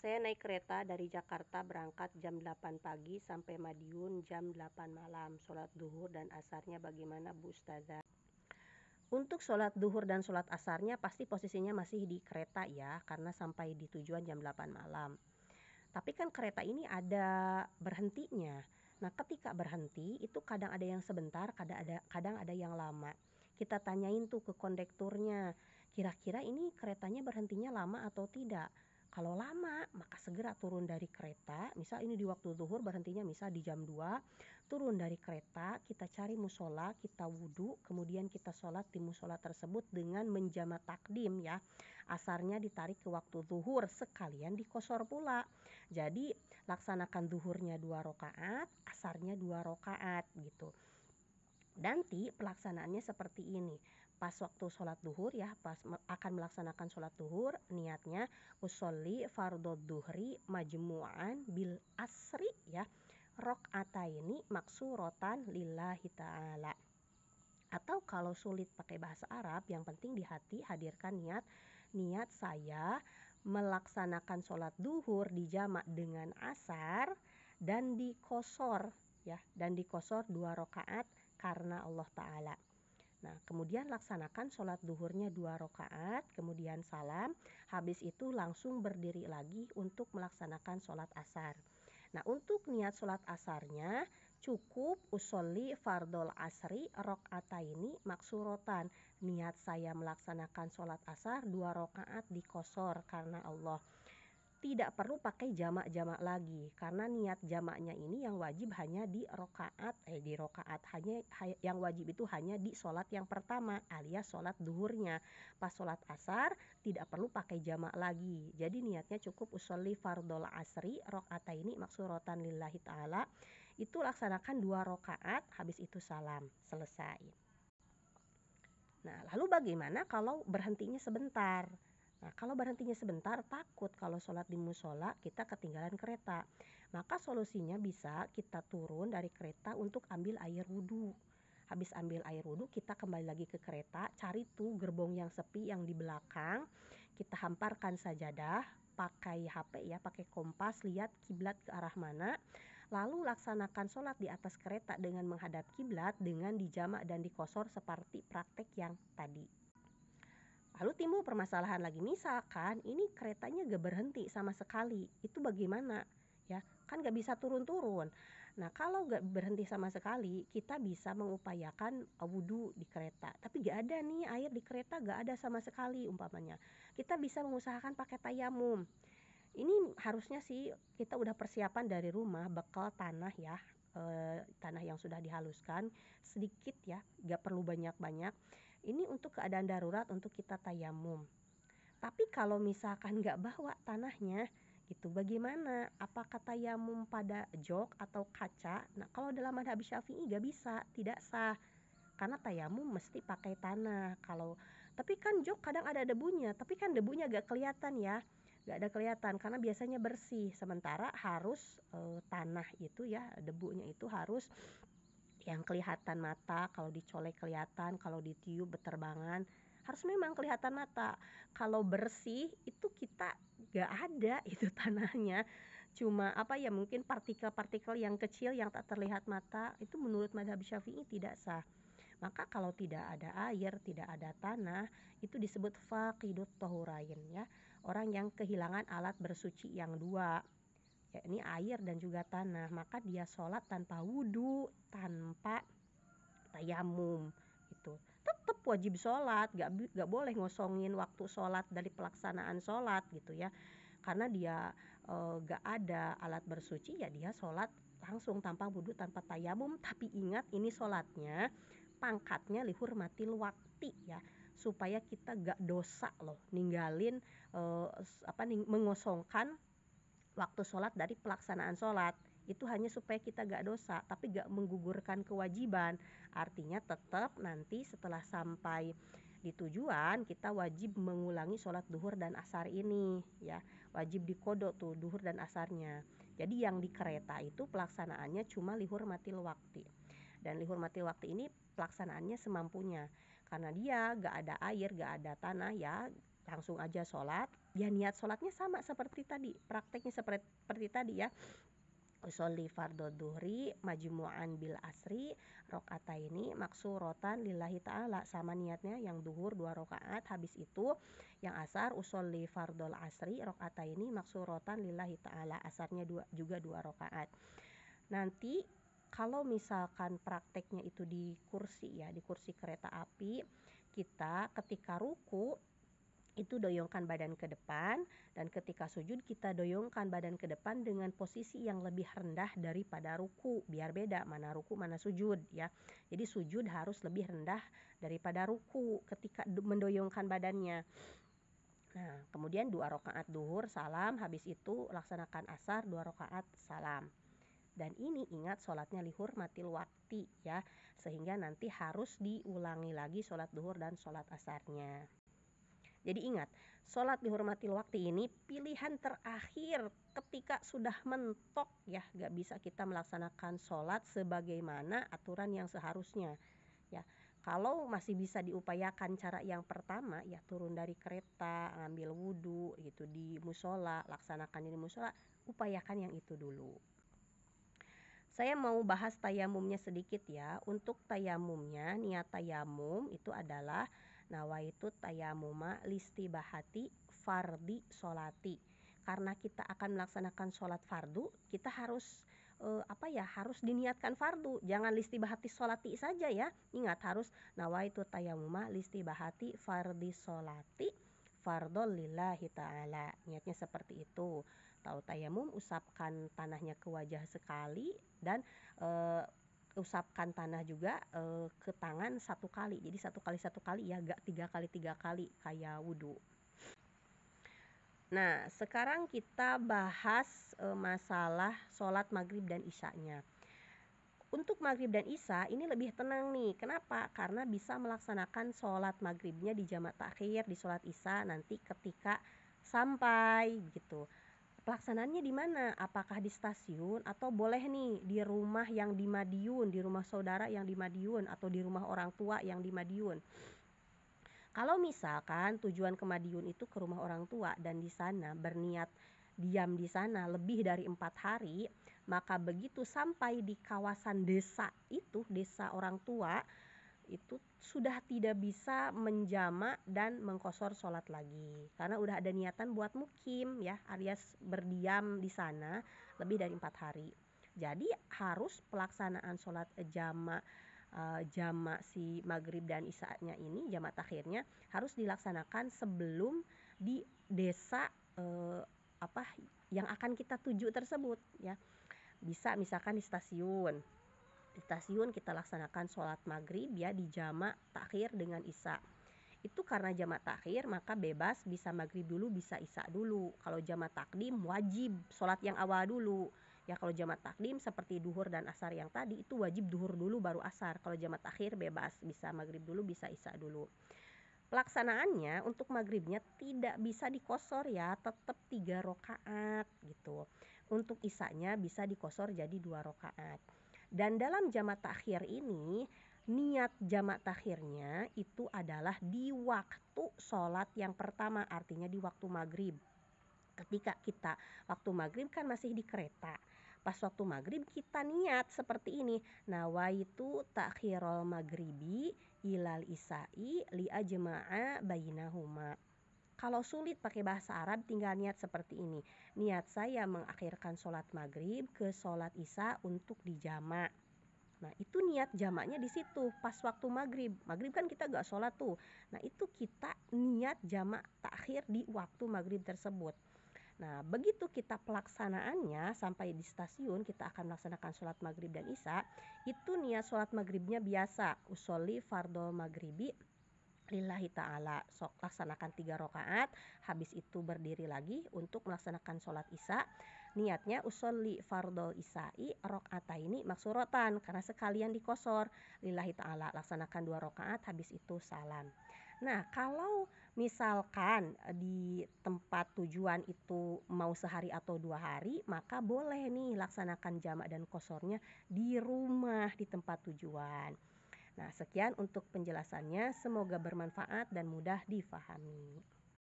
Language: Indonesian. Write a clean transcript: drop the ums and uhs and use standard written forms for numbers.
Saya naik kereta dari Jakarta berangkat jam 8 pagi sampai Madiun jam 8 malam. Sholat duhur dan asarnya bagaimana Bu Ustazah? Untuk sholat duhur dan sholat asarnya pasti posisinya masih di kereta ya, karena sampai di tujuan jam 8 malam. Tapi kan kereta ini ada berhentinya. Nah, ketika berhenti itu kadang ada yang sebentar, kadang ada yang lama. Kita tanyain tuh ke kondekturnya, kira-kira ini keretanya berhentinya lama atau tidak? Kalau lama, maka segera turun dari kereta. Misal ini di waktu zuhur berhentinya misal di jam 2, turun dari kereta, kita cari musola, kita wudhu, kemudian kita sholat di musola tersebut dengan menjama takdim ya. Asarnya ditarik ke waktu zuhur, sekalian dikosor pula. Jadi laksanakan duhurnya 2 rakaat, asarnya 2 rakaat gitu. Nanti pelaksanaannya seperti ini. Pas waktu sholat duhur ya, akan melaksanakan sholat duhur, niatnya usolli fardhu duhri majmu'an bil asri ya. Rok'ataini maksurotan lillahi ta'ala. Atau kalau sulit pakai bahasa Arab, yang penting di hati hadirkan niat saya melaksanakan sholat duhur dijamak dengan asar dan dikosor ya, dan dikosor 2 rakaat karena Allah Ta'ala. Nah, kemudian laksanakan sholat duhurnya 2 rakaat, kemudian salam, habis itu langsung berdiri lagi untuk melaksanakan sholat asar. Nah, untuk niat sholat asarnya cukup usolli fardol asri rok'ataini maksurotan. Niat saya melaksanakan sholat asar 2 rakaat dikosor karena Allah. Tidak perlu pakai jamak-jamak lagi, karena niat jamaknya ini yang wajib hanya di rokaat hanya yang wajib itu hanya di sholat yang pertama alias sholat duhurnya. Pas sholat asar tidak perlu pakai jamak lagi, jadi niatnya cukup usolli fardol asri rokataini maksurotan lillahi ta'ala, itu laksanakan 2 rakaat, habis itu salam, selesai. Nah, lalu bagaimana kalau berhentinya sebentar? Nah, kalau berhentinya sebentar, takut kalau sholat di musola kita ketinggalan kereta. Maka solusinya bisa kita turun dari kereta untuk ambil air wudhu. Habis ambil air wudhu, kita kembali lagi ke kereta, cari tuh gerbong yang sepi yang di belakang. Kita hamparkan sajadah, pakai HP ya, pakai kompas, lihat kiblat ke arah mana. Lalu laksanakan sholat di atas kereta dengan menghadap kiblat dengan dijamak dan dikosor seperti praktek yang tadi. Lalu timbul permasalahan lagi, misalkan ini keretanya gak berhenti sama sekali, itu bagaimana? Ya, kan gak bisa turun-turun. Nah, kalau gak berhenti sama sekali, kita bisa mengupayakan wudhu di kereta. Tapi gak ada nih air di kereta, gak ada sama sekali umpamanya. Kita bisa mengusahakan pakai tayamum. Ini harusnya sih kita udah persiapan dari rumah, bekal tanah ya, tanah yang sudah dihaluskan sedikit ya, gak perlu banyak-banyak. Ini untuk keadaan darurat untuk kita tayamum. Tapi kalau misalkan gak bawa tanahnya gitu, bagaimana? Apakah tayamum pada jok atau kaca? Nah, kalau dalam mazhab Syafi'i gak bisa, tidak sah. Karena tayamum mesti pakai tanah. Tapi kan jok kadang ada debunya, tapi kan debunya gak kelihatan ya. Gak ada kelihatan karena biasanya bersih, sementara harus tanah itu ya, debunya itu harus yang kelihatan mata, kalau dicolek kelihatan, kalau ditiup beterbangan, harus memang kelihatan mata. Kalau bersih itu kita gak ada itu tanahnya, cuma mungkin partikel-partikel yang kecil yang tak terlihat mata, itu menurut mazhab Syafi'i tidak sah. Maka kalau tidak ada air, tidak ada tanah, itu disebut faqidut tahurain ya, orang yang kehilangan alat bersuci yang 2, yakni air dan juga tanah. Maka dia sholat tanpa wudhu, tanpa tayamum gitu. Tetap wajib sholat, gak boleh ngosongin waktu sholat dari pelaksanaan sholat gitu ya. Karena dia gak ada alat bersuci, ya dia sholat langsung tanpa wudhu, tanpa tayamum. Tapi ingat, ini sholatnya pangkatnya lihurmatil wakti ya, supaya kita gak dosa loh ninggalin mengosongkan waktu sholat dari pelaksanaan sholat. Itu hanya supaya kita gak dosa, tapi gak menggugurkan kewajiban. Artinya tetap nanti setelah sampai di tujuan kita wajib mengulangi sholat duhur dan asar ini ya, wajib dikodok tuh duhur dan asarnya. Jadi yang di kereta itu pelaksanaannya cuma lihurmatil wakti, dan lihurmatil wakti ini pelaksanaannya semampunya, karena dia gak ada air, gak ada tanah ya, langsung aja sholat ya niat sholatnya sama seperti tadi, prakteknya seperti tadi ya. Usolli fardhu dhuhri majmu'an bil asri rakaataini maksuratan lillahi ta'ala, sama niatnya yang duhur 2 rakaat, habis itu yang asar usolli fardhul asri rakaataini maksuratan lillahi ta'ala, asarnya juga 2 rakaat. Nanti kalau misalkan prakteknya itu di kursi ya, di kursi kereta api, kita ketika ruku itu doyongkan badan ke depan, dan ketika sujud kita doyongkan badan ke depan dengan posisi yang lebih rendah daripada ruku, biar beda mana ruku mana sujud ya. Jadi sujud harus lebih rendah daripada ruku ketika mendoyongkan badannya. Nah, kemudian 2 rakaat duhur salam, habis itu laksanakan asar 2 rakaat salam. Dan ini ingat sholatnya lihurmatil wakti ya, sehingga nanti harus diulangi lagi sholat duhur dan sholat asarnya. Jadi ingat, sholat dihormatil waktu ini pilihan terakhir ketika sudah mentok ya, gak bisa kita melaksanakan sholat sebagaimana aturan yang seharusnya ya. Kalau masih bisa diupayakan cara yang pertama ya, turun dari kereta, ambil wudhu gitu di musola, laksanakan di musola, upayakan yang itu dulu. Saya mau bahas tayamumnya sedikit ya. Untuk tayamumnya, niat tayamum itu adalah nawaitu tayamuma listibahati fardi sholati. Karena kita akan melaksanakan sholat fardu, kita harus harus diniatkan fardu. Jangan listibahati sholati saja ya. Ingat, harus nawaitu tayamuma listibahati fardi sholati fardol lillahi ta'ala. Niatnya seperti itu. Tahu tayamum, usapkan tanahnya ke wajah sekali, dan usapkan tanah juga ke tangan 1 kali. Jadi 1 kali ya, gak 3 kali kayak wudhu. Nah, sekarang kita bahas masalah sholat maghrib dan isyanya. Untuk maghrib dan isya ini lebih tenang nih. Kenapa? Karena bisa melaksanakan sholat maghribnya di jamak takhir, di sholat isya nanti ketika sampai gitu. Pelaksanaannya di mana? Apakah di stasiun atau boleh nih di rumah yang di Madiun, di rumah saudara yang di Madiun, atau di rumah orang tua yang di Madiun? Kalau misalkan tujuan ke Madiun itu ke rumah orang tua dan di sana berniat diam di sana lebih dari 4 hari, maka begitu sampai di kawasan desa itu, desa orang tua, itu sudah tidak bisa menjamak dan mengqosor sholat lagi, karena udah ada niatan buat mukim ya, alias berdiam di sana lebih dari 4 hari. Jadi harus pelaksanaan sholat jamak si maghrib dan isyanya ini, jamak takhirnya harus dilaksanakan sebelum di desa yang akan kita tuju tersebut ya. Bisa misalkan di stasiun kita laksanakan sholat maghrib ya di jamak takhir dengan isya. Itu karena jamak takhir maka bebas, bisa maghrib dulu bisa isya dulu. Kalau jamak takdim wajib sholat yang awal dulu ya. Kalau jamak takdim seperti duhur dan asar yang tadi itu wajib duhur dulu baru asar. Kalau jamak takhir bebas, bisa maghrib dulu bisa isya dulu. Pelaksanaannya untuk maghribnya tidak bisa dikosor ya, tetap 3 rakaat gitu. Untuk isyanya bisa dikosor jadi 2 rakaat. Dan dalam jamak takhir ini, niat jamak takhirnya itu adalah di waktu sholat yang pertama, artinya di waktu maghrib. Ketika kita waktu maghrib kan masih di kereta, pas waktu maghrib kita niat seperti ini, nawaitu takhirul maghribi ilal isai li ajma'a bainahuma. Kalau sulit pakai bahasa Arab tinggal niat seperti ini. Niat saya mengakhirkan sholat maghrib ke sholat isya untuk dijamak. Nah itu niat jamaknya di situ pas waktu maghrib. Maghrib kan kita gak sholat tuh. Nah itu kita niat jamak takhir di waktu maghrib tersebut. Nah begitu kita pelaksanaannya sampai di stasiun, kita akan melaksanakan sholat maghrib dan isya. Itu niat sholat maghribnya biasa, usolli fardhu maghribi lillahi ta'ala, sok laksanakan 3 rakaat, habis itu berdiri lagi untuk melaksanakan sholat isya. Niatnya usolli fardhu isya'i rakaataini maksuratan, karena sekalian dikosor lillahi ta'ala, laksanakan 2 rakaat habis itu salam. Nah kalau misalkan di tempat tujuan itu mau sehari atau 2 hari, maka boleh nih laksanakan jamak dan kosornya di rumah di tempat tujuan. Nah, sekian untuk penjelasannya. Semoga bermanfaat dan mudah difahami.